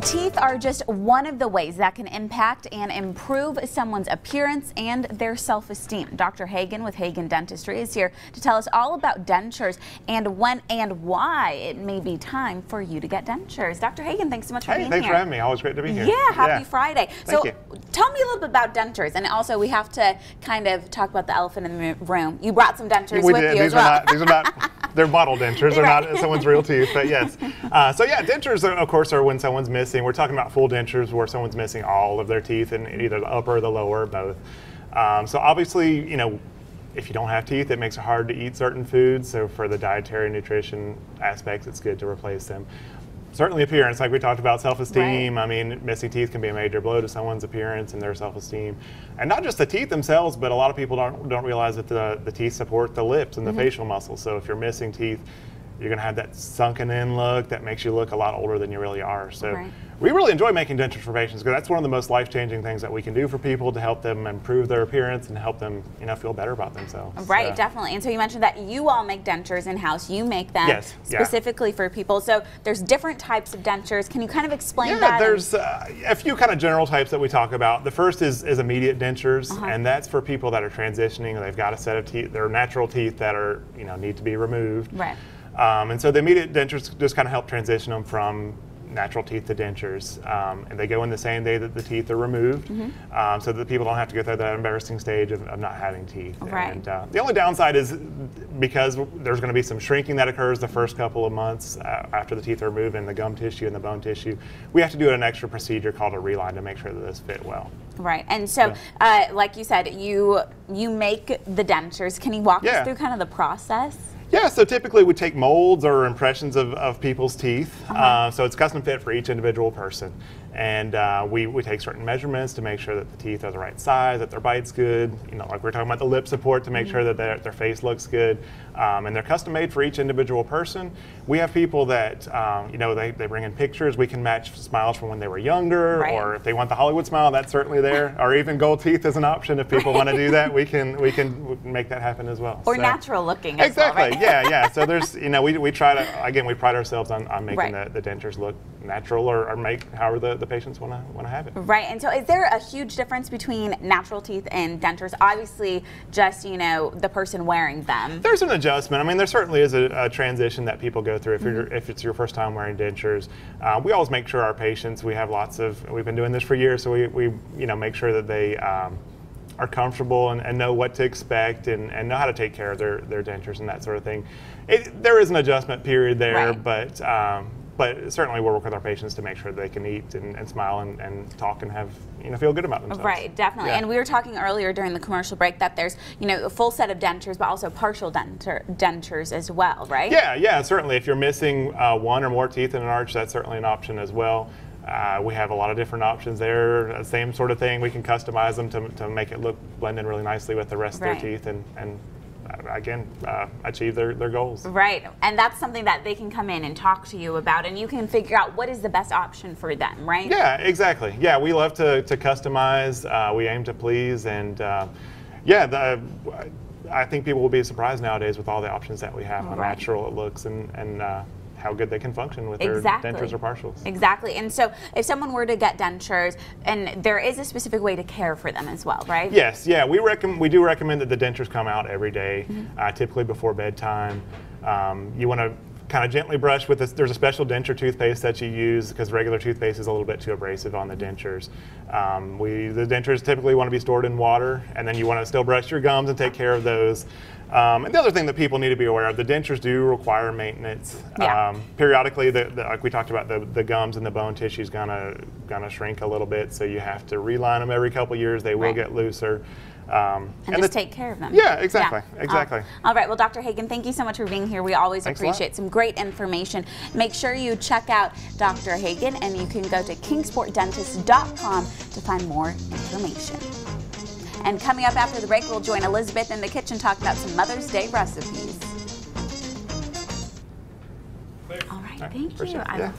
Teeth are just one of the ways that can impact and improve someone's appearance and their self-esteem. Dr. Hagan with Hagan Dentistry is here to tell us all about dentures and when and why it may be time for you to get dentures. Dr. Hagan, thanks so much for being here. Thanks for having me. Always great to be here. Yeah, happy Friday. Thank you. Tell me a little bit about dentures, and also we have to kind of talk about the elephant in the room. You brought some dentures with you as well. These are not, they're model dentures. They're not someone's real teeth, but yes. So yeah, dentures, of course, are when someone's missing. We're talking about full dentures where someone's missing all of their teeth in either the upper or the lower or both. So obviously, you know, if you don't have teeth, it makes it hard to eat certain foods. So for the dietary nutrition aspects, it's good to replace them. Certainly appearance, like we talked about, self-esteem. Right. I mean, missing teeth can be a major blow to someone's appearance and their self-esteem. And not just the teeth themselves, but a lot of people don't realize that the teeth support the lips and the facial muscles. So if you're missing teeth, you're going to have that sunken in look that makes you look a lot older than you really are. So we really enjoy making dentures for patients because that's one of the most life-changing things that we can do for people to help them improve their appearance and help them, you know, feel better about themselves. Right, definitely. And so you mentioned that you all make dentures in-house. You make them specifically for people. So there's different types of dentures. Can you kind of explain that? Yeah, there's a few kind of general types that we talk about. The first is immediate dentures, and that's for people that are transitioning. They've got a set of teeth, their natural teeth that are, you know, need to be removed. Right. And so the immediate dentures just kind of help transition them from natural teeth to dentures, and they go in the same day that the teeth are removed, so that people don't have to go through that embarrassing stage of not having teeth. Right. And the only downside is because there's going to be some shrinking that occurs the first couple of months after the teeth are removed in the gum tissue and the bone tissue, we have to do an extra procedure called a reline to make sure that those fit well. Right, and so like you said, you make the dentures. Can you walk us through kind of the process? Yeah, so typically we take molds or impressions of people's teeth. So it's custom fit for each individual person. And we take certain measurements to make sure that the teeth are the right size, that their bite's good. You know, like we're talking about the lip support to make sure that their face looks good. And they're custom made for each individual person. We have people that, you know, they bring in pictures. We can match smiles from when they were younger, or if they want the Hollywood smile, that's certainly there. Or even gold teeth is an option if people want to do that. We can make that happen as well. Or natural looking as well, right? Yeah. So there's, you know, we try to, again, we pride ourselves on making the dentures look natural or make however the patients want to have it. Right, and so is there a huge difference between natural teeth and dentures? Obviously, just, you know, the person wearing them. There's an adjustment. I mean, there certainly is a transition that people go through if it's your first time wearing dentures. We always make sure our patients, we've been doing this for years, so we you know, make sure that they are comfortable and know what to expect and know how to take care of their dentures and that sort of thing. There is an adjustment period there, but certainly we'll work with our patients to make sure they can eat and smile and talk and have, you know, feel good about themselves. Right, definitely. And we were talking earlier during the commercial break that there's, you know, a full set of dentures, but also partial dentures as well, right? Yeah, certainly. If you're missing one or more teeth in an arch, that's certainly an option as well. We have a lot of different options there. Same sort of thing. We can customize them to make it blend in really nicely with the rest of their teeth and again, achieve their goals. Right, and that's something that they can come in and talk to you about, and you can figure out what is the best option for them, right? Yeah, exactly. Yeah, we love to customize. We aim to please, and I think people will be surprised nowadays with all the options that we have, how natural it looks, and how good they can function with their dentures or partials. Exactly. And so if someone were to get dentures, and there is a specific way to care for them as well, right? Yes, yeah. We do recommend that the dentures come out every day, typically before bedtime. You want to kind of gently brush with this. There's a special denture toothpaste that you use because regular toothpaste is a little bit too abrasive on the dentures. The dentures typically want to be stored in water, and then you want to still brush your gums and take care of those. And the other thing that people need to be aware of, the dentures do require maintenance. Periodically, like we talked about, the gums and the bone tissue is gonna shrink a little bit, so you have to reline them every couple years. They will get looser. And just take care of them. Yeah, exactly. All right, well, Dr. Hagan, thank you so much for being here. We always appreciate some great information. Make sure you check out Dr. Hagan, and you can go to kingsportdentist.com to find more information. And coming up after the break, we'll join Elizabeth in the kitchen, talk about some Mother's Day recipes. All right, thank you.